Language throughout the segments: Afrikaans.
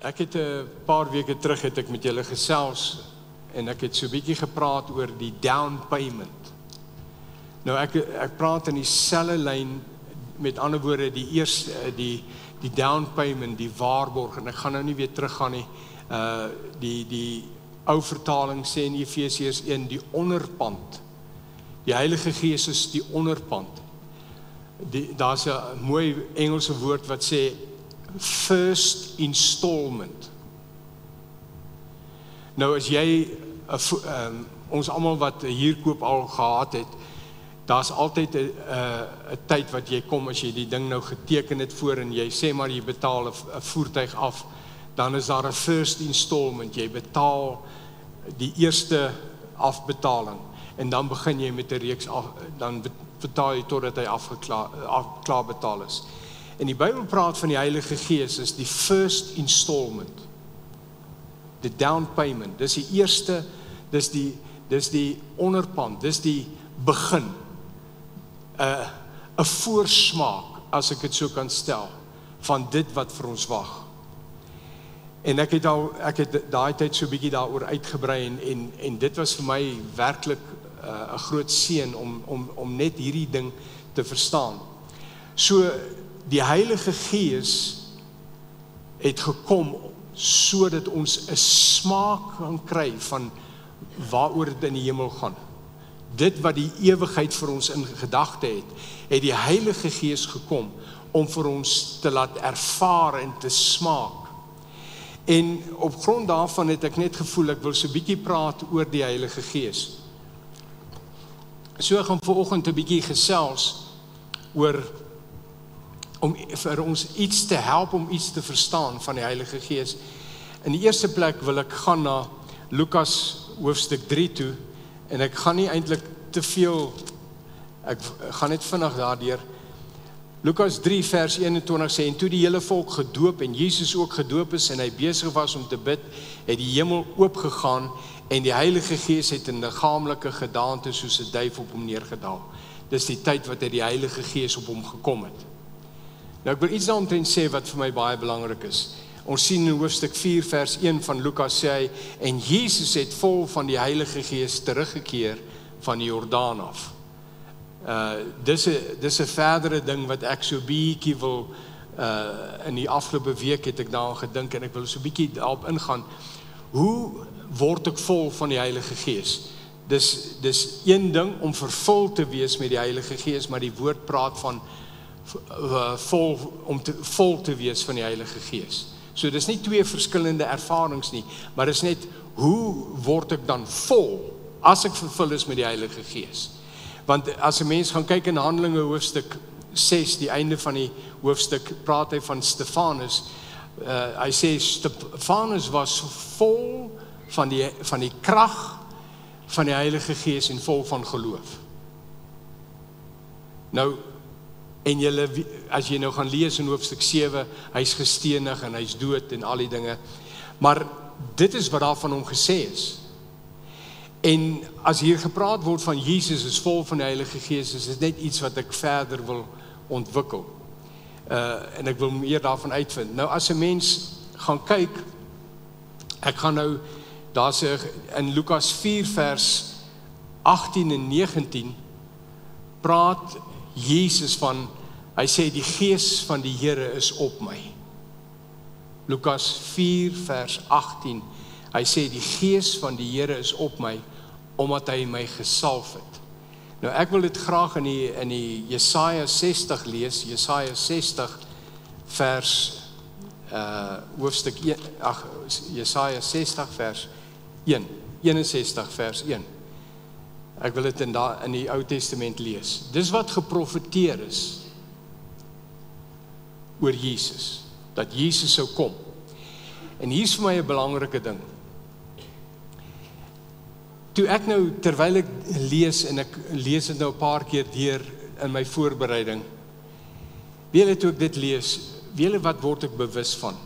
Ek het 'n paar weke terug het ek met julle gesels en ek het so 'n bietjie gepraat oor die down payment. Nou ek praat in dieselfde lyn, met ander woorde die eerste die down payment, die waarborg, en ek gaan nou nie weer teruggaan nie. Die ou vertaling sê in Efesiërs 1 die onderpand. Die Heilige Gees is die onderpand. Daar's 'n mooi Engelse woord wat sê first installment. Nou as jy ons almal wat hier koop al gehad het, daar's altyd 'n tyd wat jy kom as jy die ding nou geteken het voor en jy sê maar jy betaal 'n voertuig af, dan is daar 'n first installment. Jy betaal die eerste afbetaling en dan begin jy met 'n reeks af, dan betaal jy totdat hy klaar betaal is. En die Bybel praat van die Heilige Gees is die first installment. The down payment. Dis die eerste, dis die onderpand, dis die begin. 'n voorsmaak, as ek dit so kan stel, van dit wat vir ons wag. En ek het daai tyd so 'n bietjie daaroor uitgebrei en dit was vir my werklik 'n groot seën om net hierdie ding te verstaan. So die Heilige Gees het gekom sodat ons 'n smaak kan kry van waaroor dit in die hemel gaan. Dit wat die ewigheid vir ons in gedagte het die Heilige Gees gekom om vir ons te laat ervaar en te smaak. En op grond daarvan het ek net gevoel ek wil so 'n bietjie praat oor die Heilige Gees. So ek gaan vanoggend 'n bietjie gesels oor om vir ons iets te help om iets te verstaan van die Heilige Gees. In die eerste plek wil ek gaan na Lukas hoofstuk 3 toe, en ek gaan nie eintlik te veel, ek gaan net vinnig daardeur. Lukas 3 vers 21 sê, en toe die hele volk gedoop en Jesus ook gedoop is en hy besig was om te bid, het die hemel oopgegaan en die Heilige Gees het in 'n liggaamlike gedaante soos 'n duif op hom neergedaal. Dis die tyd wat die Heilige Gees op hom gekom het. Nou ek wil iets daaromtrent sê wat vir my baie belangrik is. Ons sien in hoofstuk 4 vers 1 van Lukas sê hy, en Jesus het vol van die Heilige Gees teruggekeer van die Jordaan af. Dis 'n verdere ding wat ek so bietjie wil, in die afgelope week het ek daaraan gedink en ek wil so bietjie daarop ingaan. Hoe word ek vol van die Heilige Gees? Dis een ding om vervul te wees met die Heilige Gees, maar die woord praat van vol te wees van die Heilige Gees. So dis nie twee verskillende ervarings nie, maar dis net, hoe word ek dan vol, as ek vervul is met die Heilige Gees? Want as 'n mens gaan kyk in Handelinge hoofstuk 6, die einde van die hoofstuk, praat hy van Stefanus. Hy sê, Stefanus was vol van die krag van die Heilige Gees en vol van geloof. Nou, en as jy nou gaan lees in hoofstuk 7, hy's gestenig en hy's dood en al die dinge, maar dit is wat daar van hom gesê is. En as hier gepraat word van Jesus is vol van die Heilige Gees, is dit net iets wat ek verder wil ontwikkel. En ek wil meer daarvan uitvind. Nou as 'n mens gaan kyk, ek gaan nou, daar's in Lukas 4 vers 18 en 19, praat Jesus van, hy sê die Gees van die Here is op my. Lukas 4 vers 18, hy sê die Gees van die Here is op my, omdat hy my gesalf het. Nou ek wil dit graag in die Jesaja 60 lees, Jesaja 60 vers hoofstuk 1, Jesaja 60 vers 1, 61 vers 1. Ek wil dit in die Ou Testament lees. Dis wat geprofeteer is oor Jesus, dat Jesus sou kom. En hier's vir my 'n belangrike ding. Toe ek nou, terwyl ek lees, en ek lees dit nou 'n paar keer deur in my voorbereiding, weet julle toe ek dit lees, weet julle wat word ek bewus van?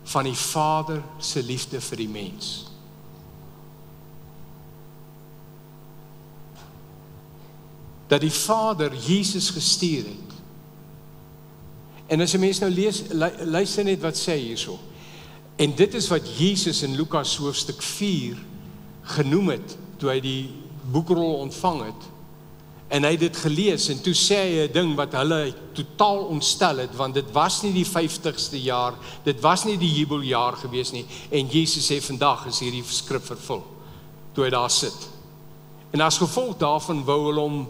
Van die Vader se liefde vir die mens. Dat die Vader Jesus gestuur het. En as 'n mens nou lees, luister net wat sê hierso. En dit is wat Jesus in Lukas hoofstuk 4 genoem het, toe hy die boekrol ontvang het, en hy het dit gelees, en toe sê hy 'n ding wat hulle totaal ontstel het, want dit was nie die 50ste jaar, dit was nie die jubeljaar gewees nie, en Jesus sê, vandag is hierdie skrif vervul, toe hy daar sit. En as gevolg daarvan wou hulle hom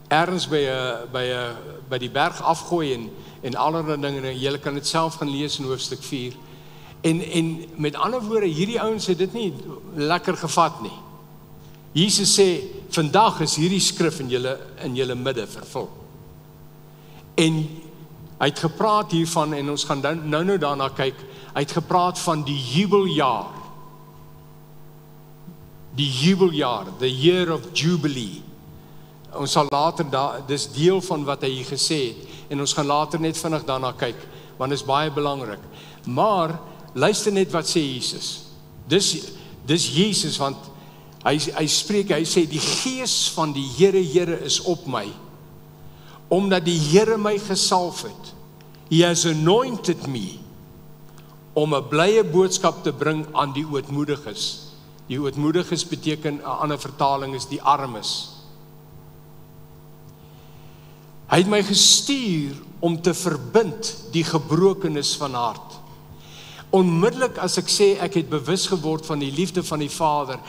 ergens by die berg afgooi, en allerlei dinge, julle kan dit self gaan lees in hoofstuk 4, en met ander woorde, hierdie ouens het dit nie lekker gevat nie. Jesus sê, vandag is hierdie skrif in julle midde vervul. En hy het gepraat hiervan, en ons gaan nou daarna kyk, hy het gepraat van die jubeljaar. Die jubeljaar, the year of jubilee. Ons sal later, dis deel van wat hy hier gesê het, en ons gaan later net vinnig daarna kyk, want dit is baie belangrik. Maar, luister net wat sê Jesus. Dis Jesus, want hy spreek, hy sê, die gees van die Here is op my, omdat die Here my gesalf het. He has anointed me, om 'n blye boodskap te bring aan die ootmoediges. Die ootmoediges beteken, 'n ander vertaling is die armes. Hy het my gestuur om te verbind die gebrokenes van hart. Onmiddellik as ek sê, ek het bewus geword van die liefde van die Vader,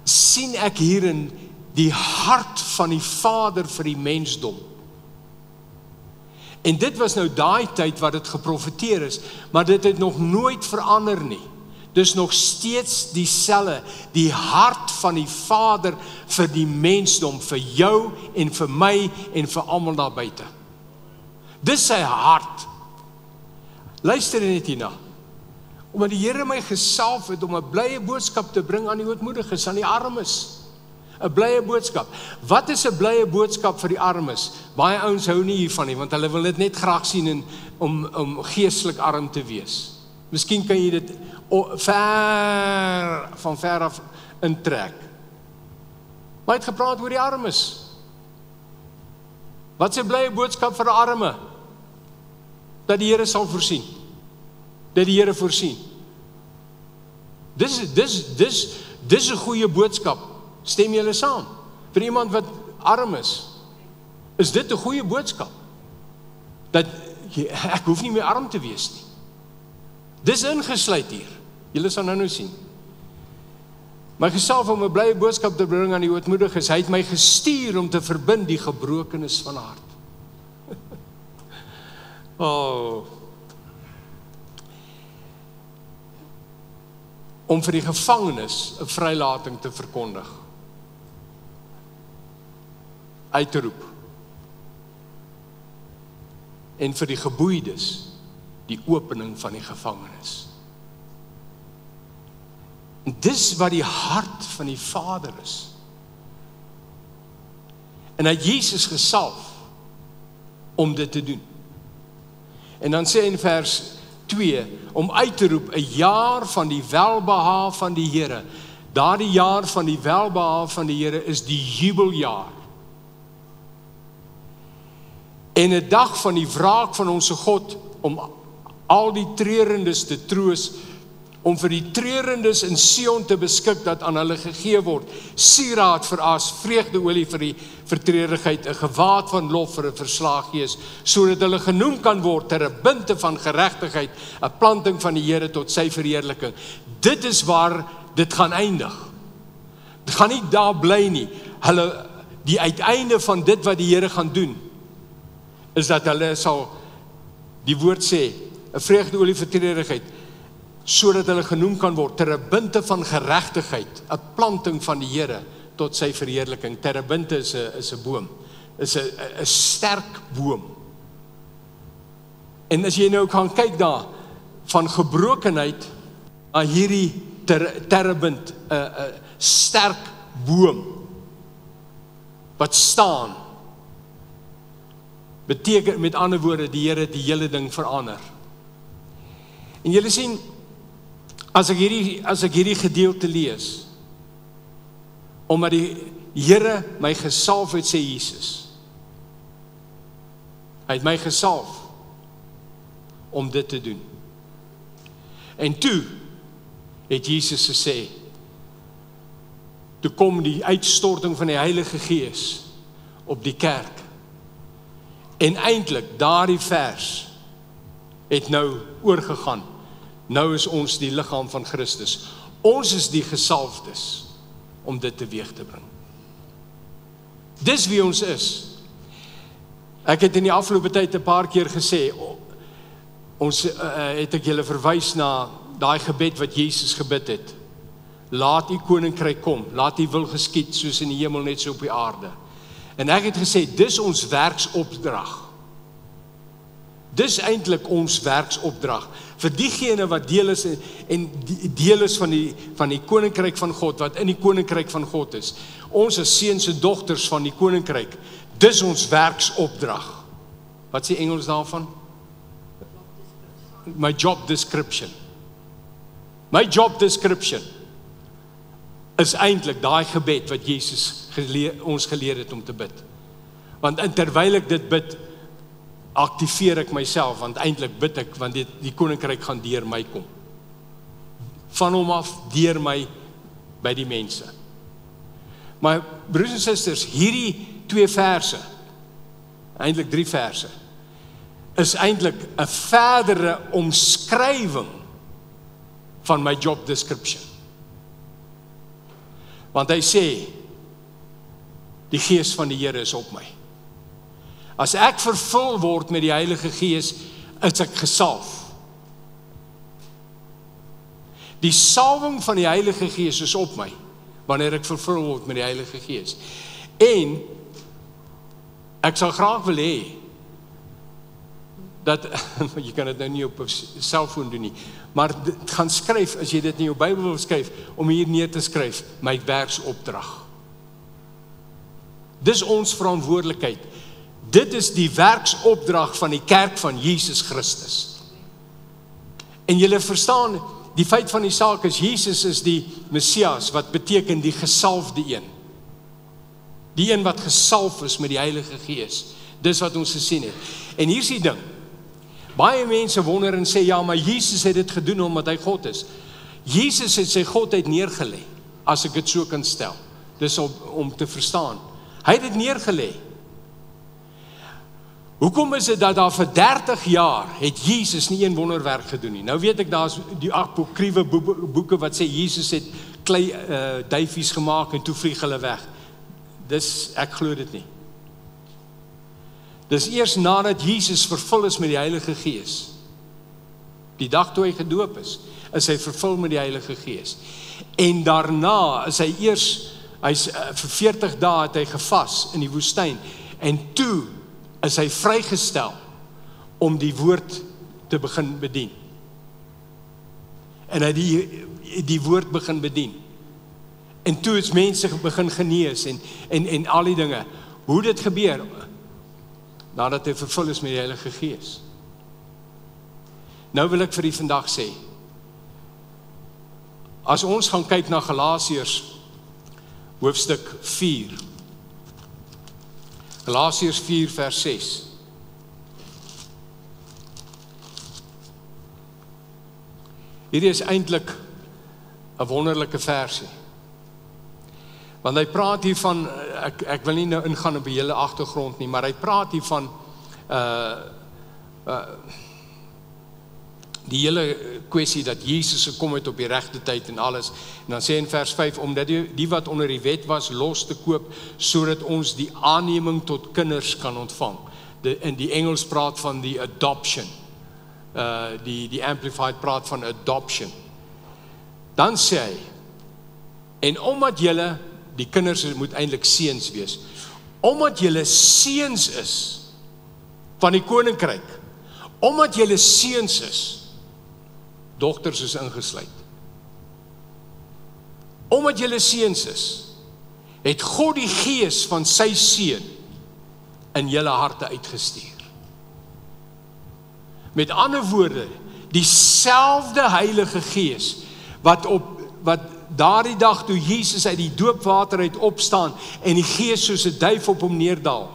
sien ek hierin die hart van die Vader vir die mensdom. En dit was nou daai tyd wat dit geprofeteer is, maar dit het nog nooit verander nie. Dis nog steeds dieselfde, die hart van die Vader vir die mensdom, vir jou en vir my en vir almal daar buite. Dis sy hart. Luister net hierna. Omdat die Here my gesalf het om 'n blye boodskap te bring aan die ootmoediges, aan die armes. 'n Blye boodskap. Wat is 'n blye boodskap vir die armes? Baie ouens hou nie hiervan nie, want hulle wil dit net graag sien om geestelik arm te wees. Miskien kan jy dit van ver af intrek. Maar hy het gepraat oor die armes. Wat is 'n blye boodskap vir die arme? Dat die Here sal voorsien. Dat die Here voorsien. Dis 'n goeie boodskap. Stem julle saam? Vir iemand wat arm is dit 'n goeie boodskap. Dat ek hoef nie meer arm te wees nie. Dis ingesluit hier. Julle sal nou sien. My gesalf om 'n blye boodskap te bring aan die ootmoediges, hy het my gestuur om te verbind die gebrokenes van hart. Om vir die gevangenes 'n vrylating te verkondig. Uit te roep. En vir die geboeides die opening van die gevangenes. En dis wat die hart van die Vader is. En hy het Jesus gesalf om dit te doen. En dan sê in vers 2, om uit te roep, 'n jaar van die welbehae van die Here. Daardie jaar van die welbehae van die Here is die jubeljaar. En 'n dag van die wraak van ons God, om al die treurendes te troos, om vir die treurendes in Sion te beskik, dat aan hulle gegee word, sieraad vir as, vreugdeolie vir die vertreurigheid, 'n gewaad van lof vir 'n verslae gees, sodat hulle genoem kan word ter 'n bunte van geregtigheid, 'n planting van die Here tot sy verheerliking. Dit is waar dit gaan eindig. Dit gaan nie daar bly nie. Die uiteinde van dit wat die Here gaan doen, is dat hulle sal, die woord sê, 'n vreugdeolie vir treurigheid, sodat hulle genoem kan word, ter 'n bunte van geregtigheid, 'n planting van die Here, tot sy verheerliking. Terebinte is 'n boom, is 'n sterk boom. En as jy nou kan kyk daar, van gebrokenheid, aan hierdie terebint, 'n sterk boom, wat staan, beteken met ander woorde, die Here het die hele ding verander. En julle sien, as ek hierdie gedeelte lees, omdat die Here my gesalf het, sê Jesus. Hy het my gesalf om dit te doen. En toe het Jesus gesê, toe kom die uitstorting van die Heilige Gees op die kerk. En eintlik daardie vers het nou oorgegaan. Nou is ons die liggaam van Christus. Ons is die gesalfdes om dit teweeg te bring. Dis wie ons is. Ek het in die afgelope tyd 'n paar keer gesê, ons het ek julle verwys na daai gebed wat Jesus gebid het. Laat u koninkryk kom, laat u wil geskied soos in die hemel net so op die aarde. En ek het gesê, dis ons werksopdrag. Dis eintlik ons werksopdrag vir diegene wat deel is en deel is van die koninkryk van God, wat in die koninkryk van God is. Ons is seuns en dogters van die koninkryk. Dis ons werksopdrag. Wat sê Engels daarvan? My job description. My job description is eintlik daai gebed wat Jesus ons geleer het om te bid. Want terwyl ek dit bid, aktiveer ek myself, want eintlik bid ek, want die koninkryk gaan deur my kom. Van hom af, deur my, by die mense. Maar broers en susters, hierdie 2 verse, eintlik 3 verse, is eintlik 'n verdere omskrywing van my job description. Want hy sê, die Gees van die Here is op my. As ek vervul word met die Heilige Gees, is ek gesalf. Die salwing van die Heilige Gees is op my, wanneer ek vervul word met die Heilige Gees. En, ek sal graag wil hê, dat, jy kan dit nou nie op 'n selfoon doen nie, maar gaan skryf, as jy dit in jou Bybel wil skryf, om hier neer te skryf, my werksopdrag. Dis ons verantwoordelikheid. Dit is die werksopdrag van die kerk van Jesus Christus. En julle verstaan, die feit van die saak is, Jesus is die Messias, wat beteken die gesalfde een. Die een wat gesalf is met die Heilige Gees. Dis wat ons gesien het. En hier is die ding. Baie mense wonder en sê, ja, maar Jesus het dit gedoen omdat hy God is. Jesus het sy Godheid neergelê, as ek dit so kan stel. Dis om te verstaan. Hy het dit neergelê. Hoekom is dit dat daar vir 30 jaar het Jesus nie een wonderwerk gedoen nie? Nou weet ek, daar is die apokriewe boeke wat sê, Jesus het klei duifies gemaak en toe vlieg hulle weg. Ek glo dit nie. Dis eers nadat Jesus vervul is met die Heilige Gees. Die dag toe hy gedoop is hy vervul met die Heilige Gees. En daarna is hy vir 40 dae het hy gevas in die woestyn. En toe is hy vrygestel om die woord te begin bedien. En hy die woord begin bedien. En toe is mense begin genees en al die dinge. Hoe dit gebeur? Nadat hy vervul is met die Heilige Gees. Nou wil ek vir u vandag sê, as ons gaan kyk na Galasiërs hoofstuk 4, Galasiërs 4 vers 6. Hierdie is eintlik 'n wonderlike versie. Want hy praat hier van, ek wil nie nou ingaan op die hele agtergrond nie, maar hy praat hier van die hele kwessie dat Jesus gekom het op die regte tyd en alles. En dan sê in vers 5, omdat die wat onder die wet was los te koop, sodat ons die aanneming tot kinders kan ontvang. In die Engels praat van die adoption. Die Amplified praat van adoption. Dan sê hy, en omdat julle, die kinders moet eintlik seuns wees, omdat julle seuns is van die koninkryk, omdat julle seuns is, dogters is ingesluit. Omdat julle seuns is, het God die Gees van sy seun in julle harte uitgestuur. Met ander woorde, dieselfde Heilige Gees wat daardie dag toe Jesus uit die doopwater uit opstaan en die Gees soos 'n duif op hom neerdal.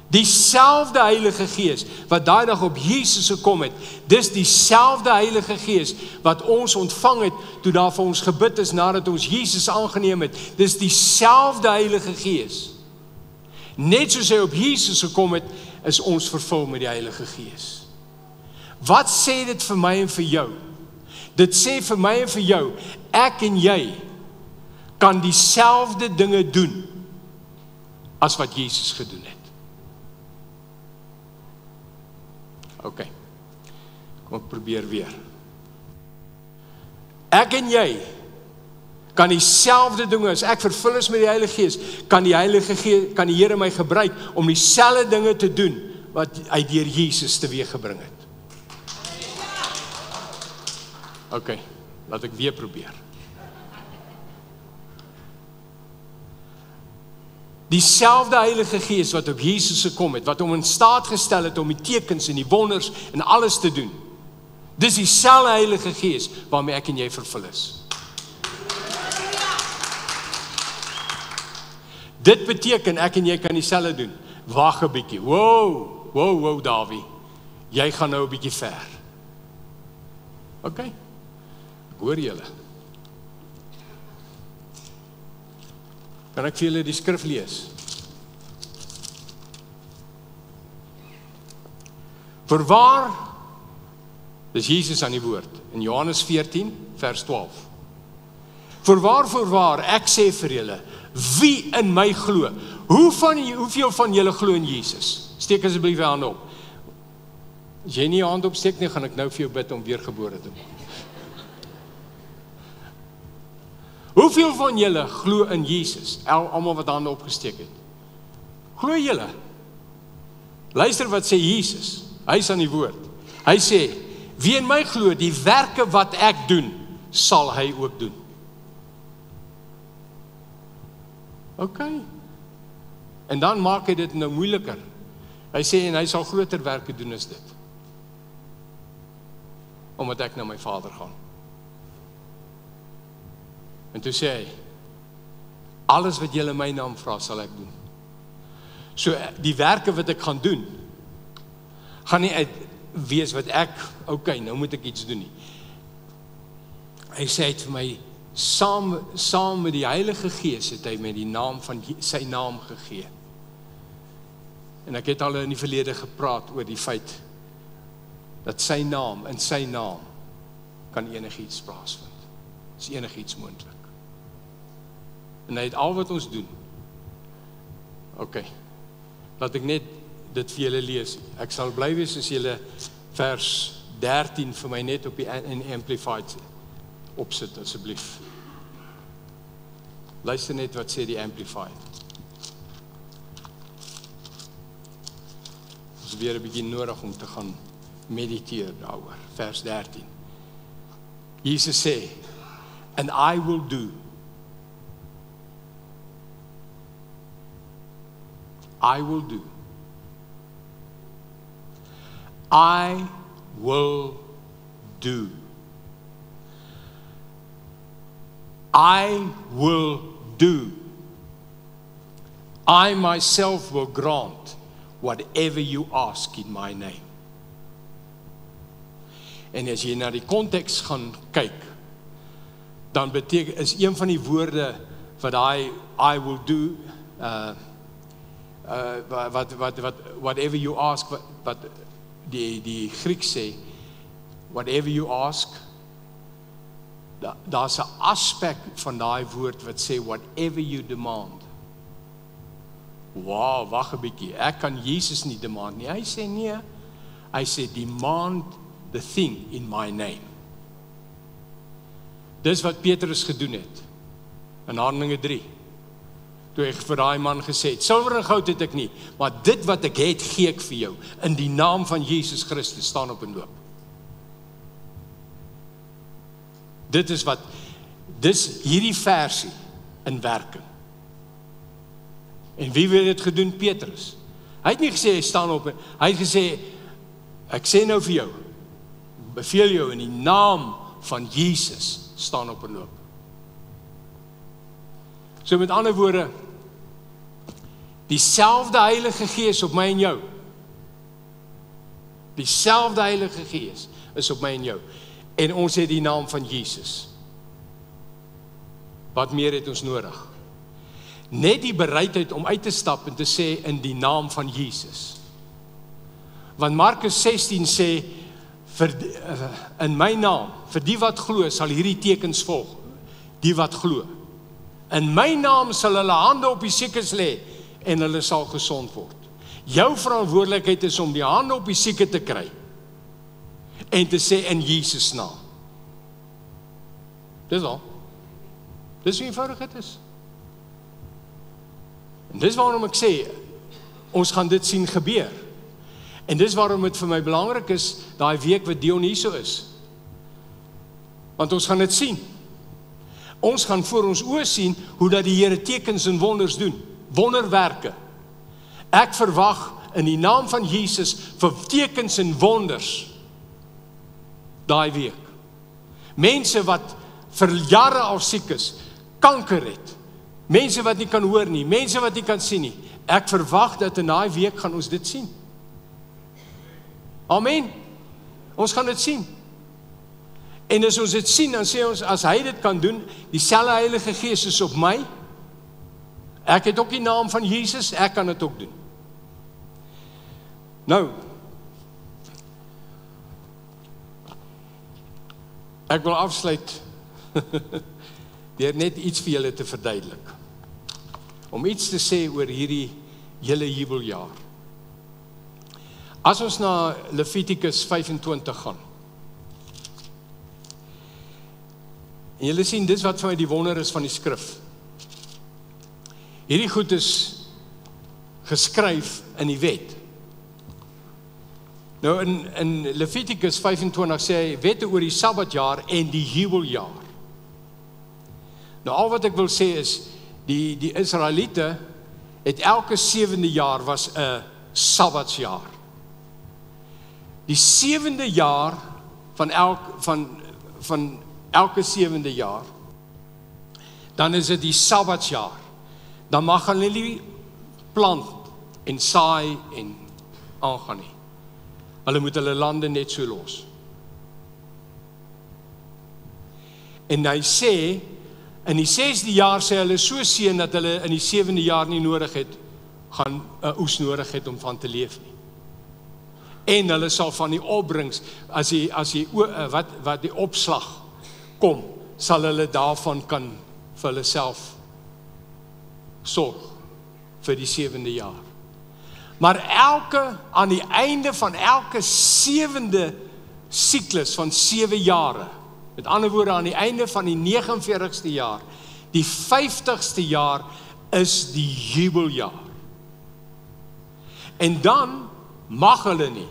Dieselfde Heilige Gees wat daai dag op Jesus gekom het, dis dieselfde Heilige Gees wat ons ontvang het toe daar vir ons gebid is nadat ons Jesus aangeneem het. Dis dieselfde Heilige Gees. Net soos hy op Jesus gekom het, is ons vervul met die Heilige Gees. Wat sê dit vir my en vir jou? Dit sê vir my en vir jou, ek en jy kan dieselfde dinge doen as wat Jesus gedoen het. OK, kom ek probeer weer. Ek en jy kan dieselfde dinge, as ek vervul is met die Heilige Gees, kan die Here my gebruik om dieselfde dinge te doen wat hy deur Jesus teweeggebring het. OK, laat ek weer probeer. Dieselfde Heilige Gees wat op Jesus gekom het, wat hom in staat gestel het om die tekens en die wonders en alles te doen. Dis dieselfde Heilige Gees waarmee ek en jy vervul is. Dit beteken ek en jy kan dieselfde doen. Wag 'n bietjie. Wow, Davie. Jy gaan nou 'n bietjie ver. OK. Ek hoor julle. Kan ek vir julle die skrif lees? Voorwaar, dis Jesus aan die woord, in Johannes 14, vers 12. Voorwaar, ek sê vir julle, wie in my glo? Hoeveel van julle glo in Jesus? Steek asseblief 'n hand op. As jy nie 'n hand opsteek nie, gaan ek nou vir jou bid om weergebore te word. Hoeveel van julle glo in Jesus? Almal wat hande opgesteek het. Glo julle? Luister wat sê Jesus. Hy is aan die woord. Hy sê, wie in my glo, die werke wat ek doen, sal hy ook doen. OK. En dan maak hy dit nou moeiliker. Hy sê, en hy sal groter werke doen as dit. Omdat ek na my Vader gaan. En toe sê hy, alles wat julle in my naam vra, sal ek doen. So die werke wat ek gaan doen, gaan nie uit wees wat ek, OK, nou moet ek iets doen nie. Hy sê het vir my, saam met die Heilige Gees het hy met die naam van sy naam gegee. En ek het al in die verlede gepraat oor die feit, dat sy naam, in sy naam, kan enigiets plaasvind. Is enigiets moontlik. En hy het al wat ons doen. OK, laat ek net dit vir julle lees. Ek sal bly wees as julle vers 13 vir my net op die Amplified opsit, asseblief. Luister net wat sê die Amplified. Ons weer 'n bietjie nodig om te gaan mediteer daaroor. Vers 13. Jesus sê, and I will do. I will do. I will do. I will do. I myself will grant whatever you ask in my name. En as jy na die konteks gaan kyk, dan beteken, is een van die woorde wat I will do, whatever you ask, wat die Grieks sê, whatever you ask, daar's 'n aspek van daai woord wat sê whatever you demand. Wow, wag 'n bietjie, ek kan Jesus nie demand nie. Hy sê nee, hy sê demand the thing in my name. Dis wat Petrus gedoen het, in Handelinge 3. Toe hy vir daai man gesê het, silwer en goud het ek nie, maar dit wat ek het, gee ek vir jou, in die naam van Jesus Christus, staan op en loop. Dis hierdie versie in werking. En wie het dit gedoen? Petrus. Hy het nie gesê, hy staan op, hy het gesê, ek sê nou vir jou, beveel jou in die naam van Jesus, staan op en loop. So met ander woorde, Dieselfde Heilige Gees op my en jou. Dieselfde Heilige Gees is op my en jou. En ons het die naam van Jesus. Wat meer het ons nodig? Net die bereidheid om uit te stap en te sê in die naam van Jesus. Want Markus 16 sê, in my naam, vir die wat glo, sal hierdie tekens volg. Die wat glo. In my naam sal hulle hande op die siekes lê en hulle sal gesond word. Jou verantwoordelikheid is om die hande op die sieke te kry en te sê in Jesus naam. Dis al. Dis hoe eenvoudig dit is. En dis waarom ek sê, ons gaan dit sien gebeur. En dis waarom het vir my belangrik is, daai week wat Dion hierso is. Want ons gaan dit sien. Ons gaan voor ons oë sien, hoe dat die Here tekens en wonders doen. Wonderwerke. Ek verwag in die naam van Jesus, vir tekens en wonders, daai week. Mense wat vir jare al siek is, kanker het, mense wat nie kan hoor nie, mense wat nie kan sien nie, ek verwag dat in daai week gaan ons dit sien. Amen. Ons gaan dit sien. En as ons dit sien, dan sê ons, as hy dit kan doen, dieselfde Heilige Gees is op my, ek het ook die naam van Jesus, ek kan dit ook doen. Nou, ek wil afsluit, deur net iets vir julle te verduidelik. Om iets te sê oor hierdie hele jubeljaar. As ons na Levitikus 25 gaan, en julle sien, dis wat vir my die wonder is van die skrif. Hierdie goed is geskryf in die wet. Nou in Levitikus 25 sê hy, wette oor die Sabbatjaar en die jubeljaar. Nou al wat ek wil sê is, die Israeliete het elke 7de jaar was 'n Sabbatsjaar. Die 7de jaar van elke 7de jaar, dan is dit die Sabbatsjaar. Dan mag hulle nie plant en saai en aangaan nie. Hulle moet hulle lande net so los. En hy sê, in die 6de jaar sê hulle so seën dat hulle in die 7de jaar nie nodig het, gaan 'n oes nodig het om van te leef nie. En hulle sal van die opbrengs, as wat die opslag kom, sal hulle daarvan kan vir hulle self sorg vir die 7de jaar. Maar aan die einde van elke 7de siklus van 7 jare, met ander woorde aan die einde van die 49ste jaar, die 50ste jaar is die jubeljaar. En dan mag hulle nie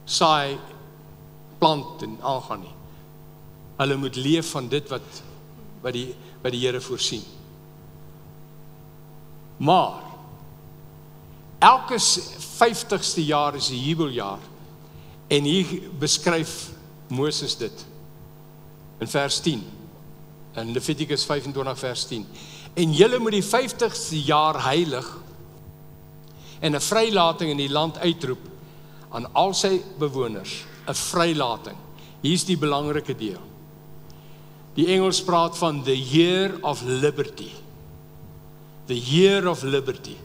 saai, plant en aangaan nie. Hulle moet leef van dit wat die Here voorsien. Maar elke 50ste jaar is die jubeljaar en hier beskryf Moses dit in vers 10, in Levitikus 25 vers 10. En julle moet die 50ste jaar heilig en 'n vrylating in die land uitroep aan al sy bewoners, 'n vrylating. Hier is die belangrike deel. Die Engels praat van the year of liberty. The year of liberty.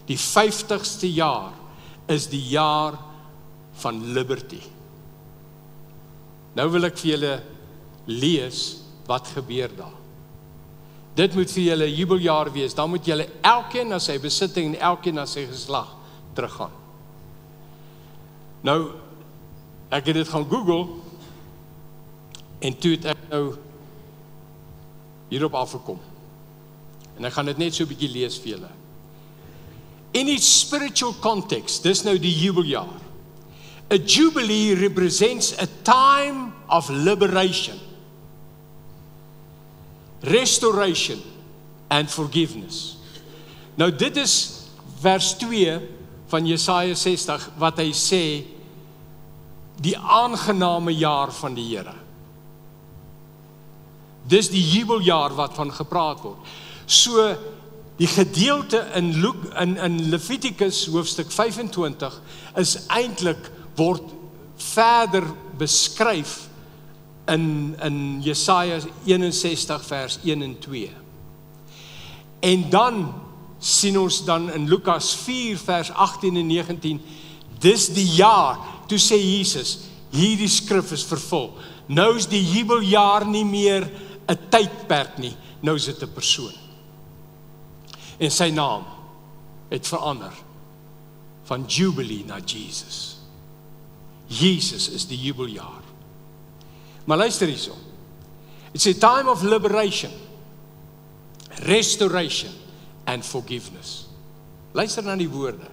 Die 50ste jaar is die jaar van liberty. Nou wil ek vir julle lees wat gebeur daar. Dit moet vir julle jubeljaar wees. Dan moet julle elkeen na sy besitting en elkeen na sy geslag teruggaan. Nou, ek het dit gaan Google en toe het ek nou hierop afgekom. En ek gaan dit net so 'n bietjie lees vir julle. In its spiritual context, dis nou die jubeljaar. A jubilee represents a time of liberation, restoration and forgiveness. Nou dit is vers 2 van Jesaja 60 wat hy sê, die aangename jaar van die Here. Dis die jubeljaar wat van gepraat word. So Die gedeelte in Levitikus hoofstuk 25 is eintlik word verder beskryf in Jesaja 61 vers 1 en 2. En dan sien ons dan in Lukas 4 vers 18 en 19, dis die jaar, toe sê Jesus, hierdie skrif is vervul. Nou is die jubeljaar nie meer 'n tydperk nie, nou is dit 'n persoon. En sy naam het verander van Jubilee na Jesus. Jesus is die jubeljaar. Maar luister hierso. It's a time of liberation, restoration and forgiveness. Luister na die woorde.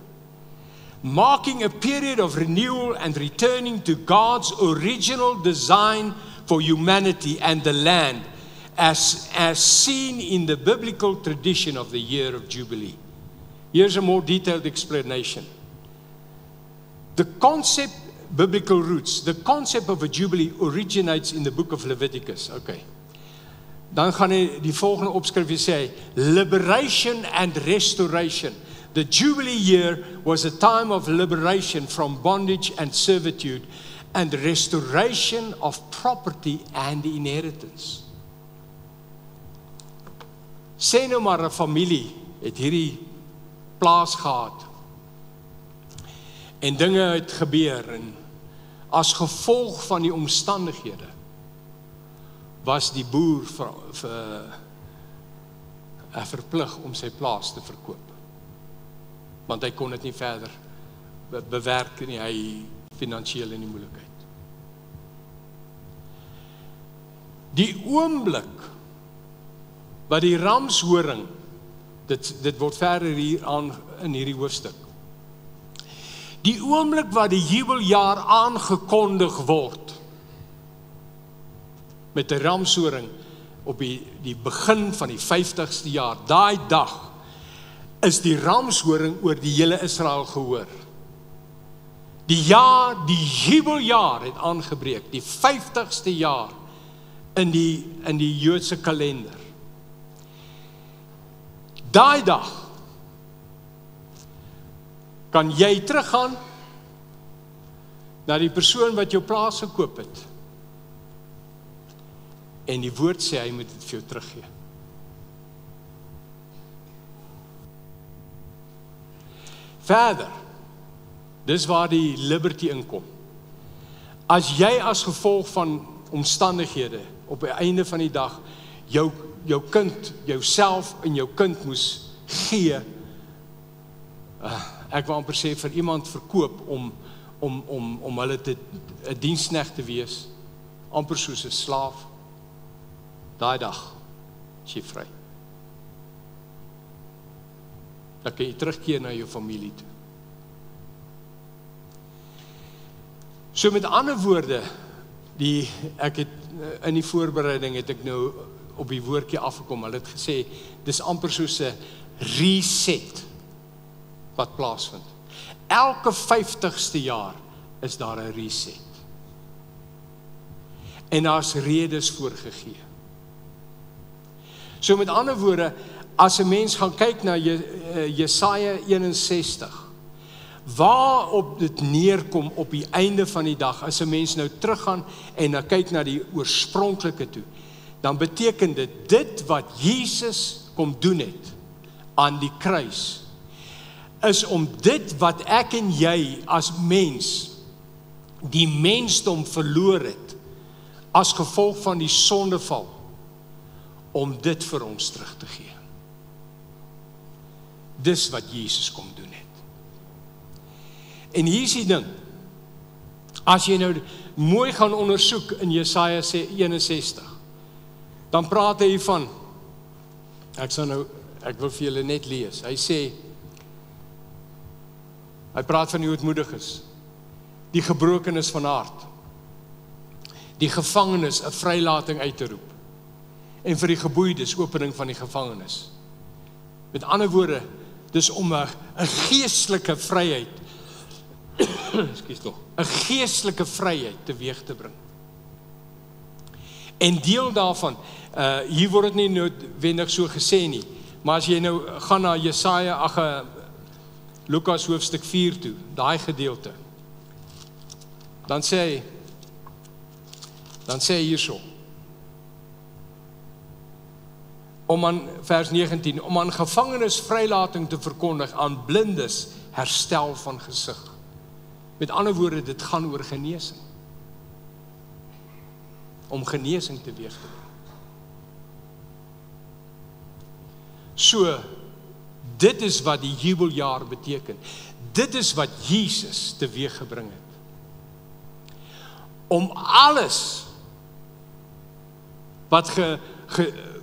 Marking a period of renewal and returning to God's original design for humanity and the land, as seen in the biblical tradition of the year of Jubilee. Here's a more detailed explanation. The concept, biblical roots, the concept of a Jubilee originates in the book of Leviticus. Okay. Dan gaan hy die volgende opskrif sê, liberation and restoration. The Jubilee year was a time of liberation from bondage and servitude and restoration of property and inheritance. Sê nou maar 'n familie het hierdie plaas gehad en dinge het gebeur en as gevolg van die omstandighede was die boer verplig om sy plaas te verkoop. Want hy kon dit nie verder bewerk nie, hy finansiëel in die moeilikheid. Die oomblik wat die ramshoring, dit word verder hier aan in hierdie hoofstuk. Die oomblik wat die jubeljaar aangekondig word met die ramshoring op die begin van die 50ste jaar, daai dag is die ramshoring oor die hele Israel gehoor. Die jubeljaar het aangebreek, die 50ste jaar in die Joodse kalender. Daai dag kan jy teruggaan na die persoon wat jou plaas gekoop het. En die woord sê hy moet dit vir jou teruggee. Verder, dis waar die liberty inkom. As jy as gevolg van omstandighede op die einde van die dag jou kind, jouself en jou kind moes gee, ek wil amper sê vir iemand verkoop om hulle 'n diensknegt te wees, amper soos 'n slaaf, daai dag is jy vry. Dan kan jy terugkeer na jou familie toe. So met ander woorde, ek het in die voorbereiding het ek nou op die woordjie afgekom, hulle het gesê, dis amper soos 'n reset wat plaasvind. Elke 50ste jaar is daar 'n reset. En daar's redes voorgegee. So met ander woorde, as 'n mens gaan kyk na Jesaja 61, waarop dit neerkom op die einde van die dag, as 'n mens nou teruggaan en dan kyk na die oorspronklike toe, dan beteken dit wat Jesus kom doen het aan die kruis, is om dit wat ek en jy as mens, die mensdom verloor het, as gevolg van die sondeval, om dit vir ons terug te gee. Dis wat Jesus kom doen het. En hier is die ding, as jy nou mooi gaan ondersoek in Jesaja 61, dan praat hy van, ek wil vir julle net lees, hy praat van die ootmoediges, die gebrokenes van hart, die gevangenes 'n vrylating uit te roep, en vir die geboeides opening van die gevangenes. Met ander woorde, dis om 'n geestelike vryheid, ekskuus tog, 'n geestelike vryheid teweeg te bring. En deel daarvan, hier word dit nie noodwendig so gesê nie, Maar as jy nou gaan na Jesaja, Lukas hoofstuk 4 toe, daai gedeelte, dan sê hy hierso, om aan vers 19, om aan gevangenes vrylating te verkondig, aan blindes herstel van gesig. Met ander woorde, dit gaan oor genesing. Om genesing teweeg te bring. So, dit is wat die jubeljaar beteken. Dit is wat Jesus teweeg gebring het. Om alles wat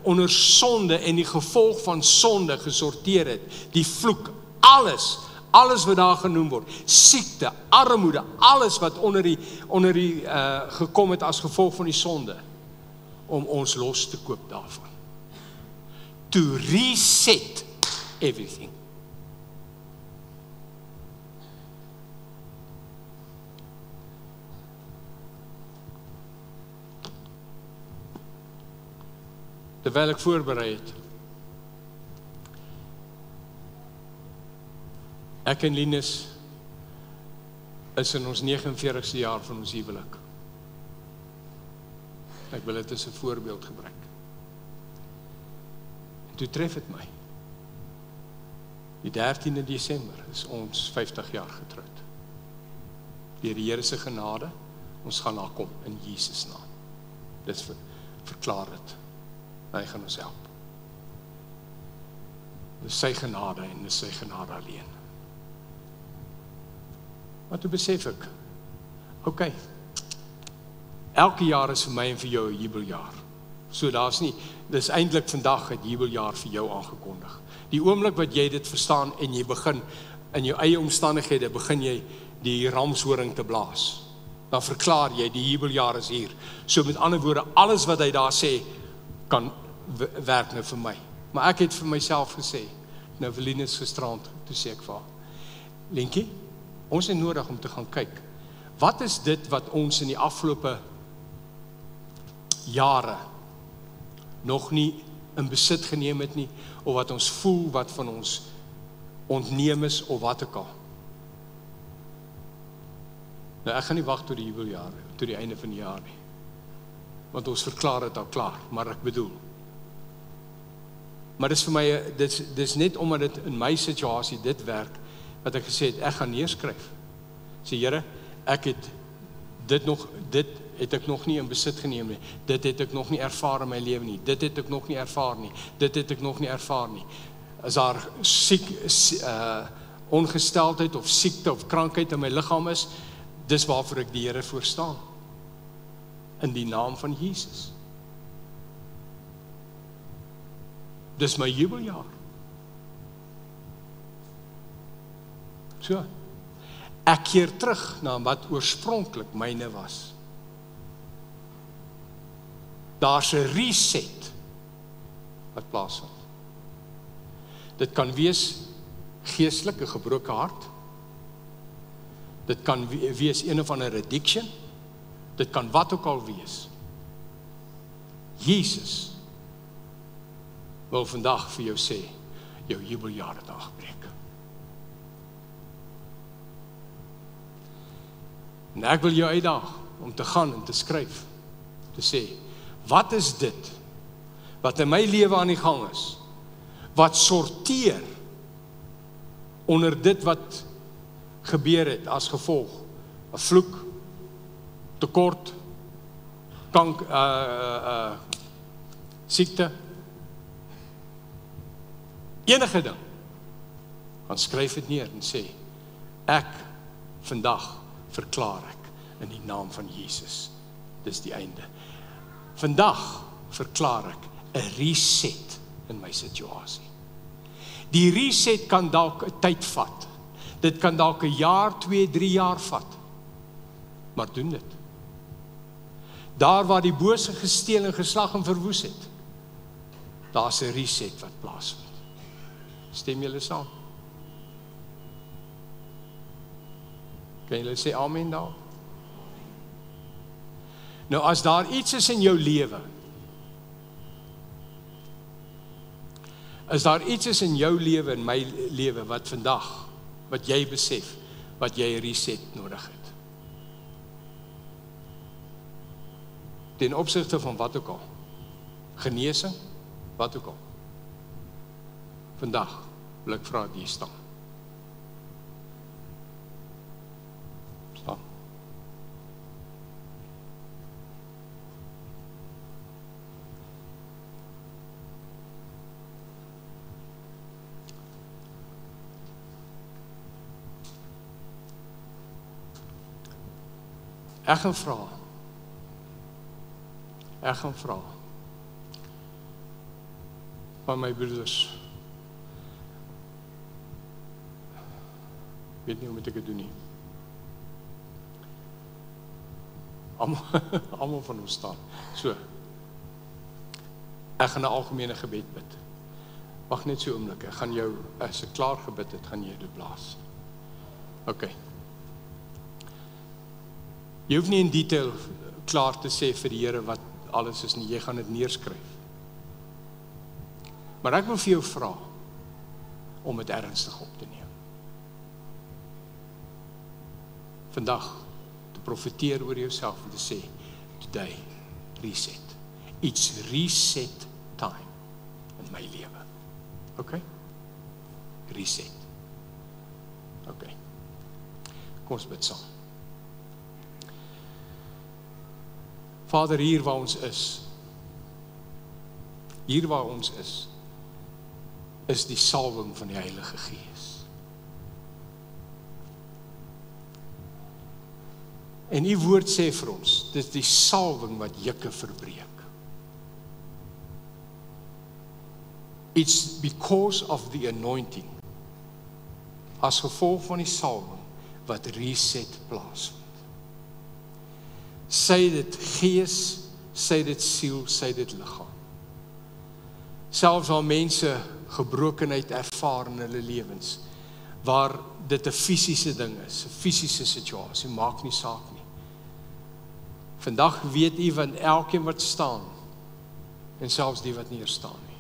onder sonde en die gevolg van sonde gesorteer het, die vloek, alles wat daar genoem word, siekte, armoede, alles wat onder die gekom het as gevolg van die sonde, om ons los te koop daarvan. To reset everything. Terwyl ek voorberei het, ek en Linus is in ons 49ste jaar van ons huwelik. Ek wil dit as 'n voorbeeld gebruik. En toe tref het my. Die 13de Desember is ons 50 jaar getroud. Deur die Here se genade, ons gaan daar kom in Jesus naam. Dit verklaar dit. Hy gaan ons help. Dis sy genade en dis sy genade alleen. Maar toe besef ek, okay, elke jaar is vir my en vir jou 'n jubeljaar. So daar's nie, dis eintlik vandag 'n jubeljaar vir jou aangekondig. Die oomblik wat jy dit verstaan en jy begin in jou eie omstandighede, begin jy die ramshoring te blaas. Dan verklaar jy die jubeljaar is hier. So met ander woorde, alles wat hy daar sê, kan werk nou vir my. Maar ek het vir myself gesê, nou vir Linus gisterand, toe sê ek vir haar, Lientjie, ons het nodig om te gaan kyk, wat is dit wat ons in die afgelope jare nog nie in besit geneem het nie, of wat ons voel, wat van ons ontneem is, of wat ook al. Nou ek gaan nie wag tot die jubeljaar, tot die einde van die jaar nie, want ons verklaar het al klaar, maar ek bedoel, maar dis vir my, dis net omdat dit in my situasie dit werk, wat ek gesê het, ek gaan neerskryf. Sê Here, dit het ek nog nie in besit geneem nie. Dit het ek nog nie ervaar in my lewe nie. Dit het ek nog nie ervaar nie. Dit het ek nog nie ervaar nie. As daar ongesteldheid of siekte of krankheid in my liggaam is, dis waarvoor ek die Here voor staan. In die naam van Jesus. Dis my jubeljaar. So, ek keer terug na wat oorspronklik myne was. Daar's 'n reset wat plaasvind. Dit kan wees geestelik 'n gebroke hart. Dit kan wees een of ander addiction. Dit kan wat ook al wees. Jesus wil vandag vir jou sê, jou jubeljaar het aangebreek. En ek wil jou uitdaag om te gaan en te skryf, te sê, wat is dit wat in my lewe aan die gang is, wat sorteer onder dit wat gebeur het as gevolg, 'n vloek, tekort, siekte, enige ding, dan skryf dit neer en sê, ek vandag verklaar ek in die naam van Jesus. Dis die einde. Vandag verklaar ek 'n reset in my situasie. Die reset kan dalk 'n tyd vat. Dit kan dalk 'n jaar, 2, 3 jaar vat. Maar doen dit. Daar waar die bose gesteel en geslag en verwoes het, daar's 'n reset wat plaasvind. Stem julle saam? Kan julle sê amen daar? Nou as daar iets is in jou lewe Is daar iets is in jou lewe en my lewe wat vandag, wat jy besef, wat jy 'n reset nodig het? Ten opsigte van wat ook al. Genesing, wat ook al. Vandag wil ek vra dat jy staan. Staan. Ek gaan vra van my broeders, weet nie hoe moet ek dit doen nie. Almal van ons staan. So, ek gaan 'n algemene gebed bid. Wag net so 'n oomblik, ek gaan jou, as ek klaar gebid het, gaan jy dit blaas. OK. Jy hoef nie in detail klaar te sê vir die Here wat alles is nie, jy gaan dit neerskryf. Maar ek wil vir jou vra om dit ernstig op te neem. Vandag te profeteer oor jouself en te sê, today, reset. It's reset time in my lewe. OK? Reset. OK. Kom ons bid saam. Vader, hier waar ons is die salwing van die Heilige Gees. En u woord sê vir ons, dit is die salwing wat jukke verbreek. It's because of the anointing, as gevolg van die salwing, wat reset plaasvind. Sy dit gees, sy dit siel, sy dit liggaam. Selfs al mense gebrokenheid ervaar in hulle lewens, waar dit 'n fisiese ding is, 'n fisiese situasie, maak nie saak nie. Vandag weet u van elkeen wat staan, en selfs die wat nie hier staan nie.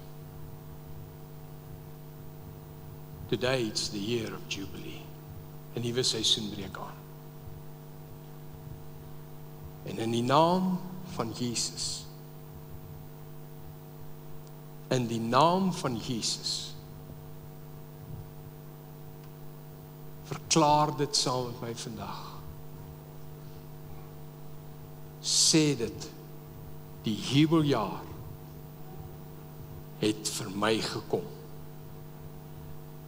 Today it's the year of Jubilee, 'n nuwe seisoen breek aan. En in die naam van Jesus, in die naam van Jesus, verklaar dit saam met my vandag. Sê dit, die jubeljaar het vir my gekom,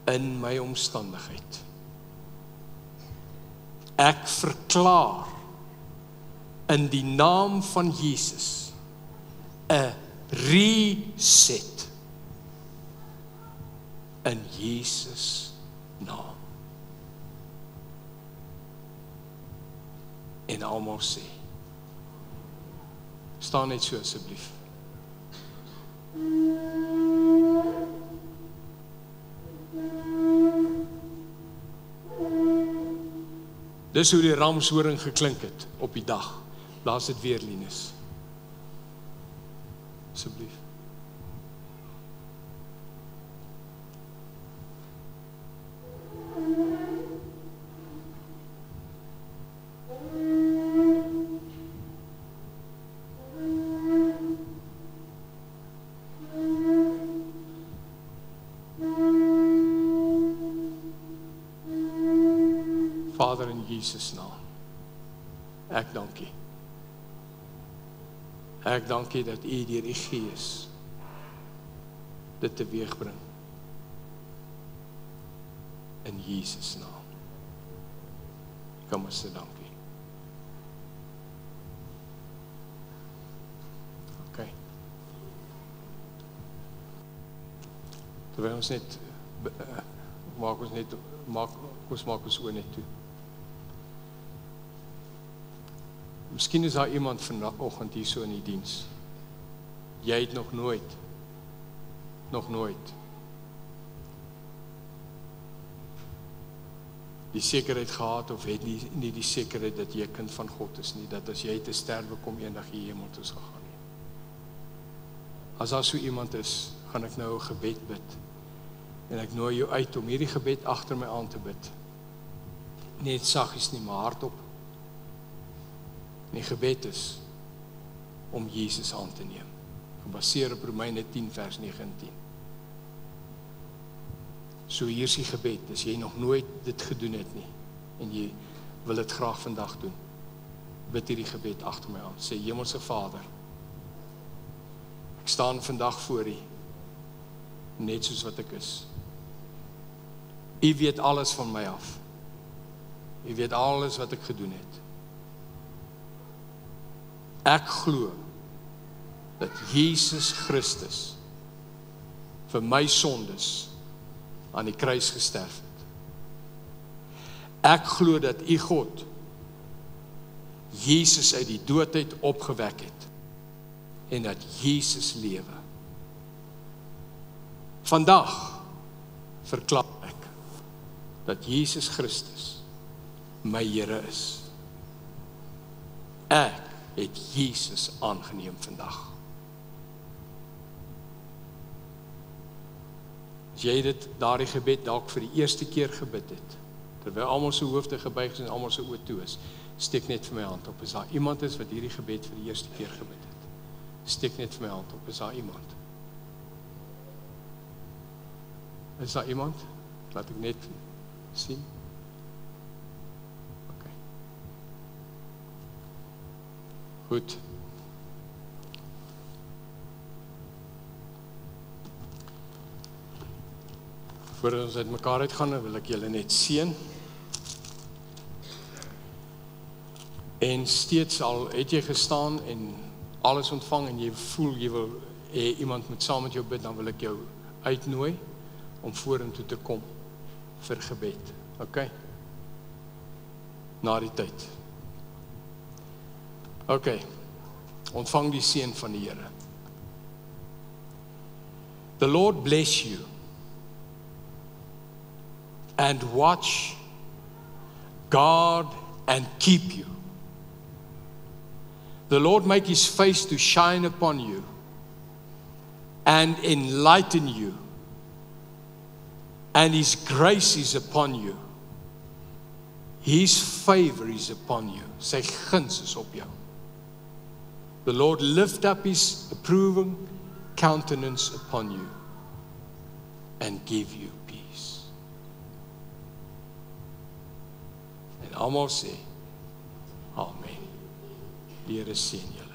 in my omstandigheid. Ek verklaar, in die naam van Jesus, 'n reset, in Jesus naam. En almal sê, staan net so asseblief. Dis hoe die ramshoring geklink het op die dag. Blaas dit weer, Linus. Asseblief. Vader, in Jesus naam, ek dank U. Ek dank U dat U deur die Gees dit teweegbring. In Jesus naam. Kom ons sê dankie. OK. Terwyl ons net maak ons oë net toe. Miskien is daar iemand vanoggend hier so in die diens. Jy het nog nooit die sekerheid gehad of het nie die sekerheid dat jy 'n kind van God is nie, dat as jy te sterwe kom eendag jy hemel toe gaan nie. As daar so iemand is, gaan ek nou 'n gebed bid En ek nooi jou uit om hierdie gebed agter my aan te bid. Net saggies nie, maar hardop. En die gebed is om Jesus aan te neem. Gebaseer op Romeine 10 vers 9 en 10. So hier is die gebed, as jy nog nooit dit gedoen het nie, en jy wil dit graag vandag doen, bid hierdie gebed agter my aan. Sê, Hemelse Vader, ek staan vandag voor U, net soos wat ek is. U weet alles van my af. U weet alles wat ek gedoen het. Ek glo dat Jesus Christus vir my sondes aan die kruis gesterf het. Ek glo dat U God Jesus uit die doodheid opgewek het en dat Jesus lewe. Vandag verklaar ek dat Jesus Christus my Here is. Ek het Jesus aangeneem vandag. As jy daardie gebed dalk vir die eerste keer gebid het, terwyl almal se hoofde gebuig is en almal se oë toe is, steek net vir my hand op. As daar iemand is wat hierdie gebed vir die eerste keer gebid het, steek net vir my hand op. Is daar iemand? Is daar iemand? Laat ek net sien. Okay. Goed. Voordat ons uit mekaar uitgaan, wil ek julle net seën. En steeds al het jy gestaan en alles ontvang en jy voel jy wil iemand moet saam met jou bid, dan wil ek jou uitnooi om vorentoe te kom vir gebed. Okay? Na die tyd. Okay. Ontvang die seën van die Here. The Lord bless you and watch, guard and keep you. The Lord make His face to shine upon you and enlighten you, and His grace is upon you. His favor is upon you. Sy guns is op jou. The Lord lift up His approving countenance upon you and give you peace. En almal sê, Amen. Die Here seën julle.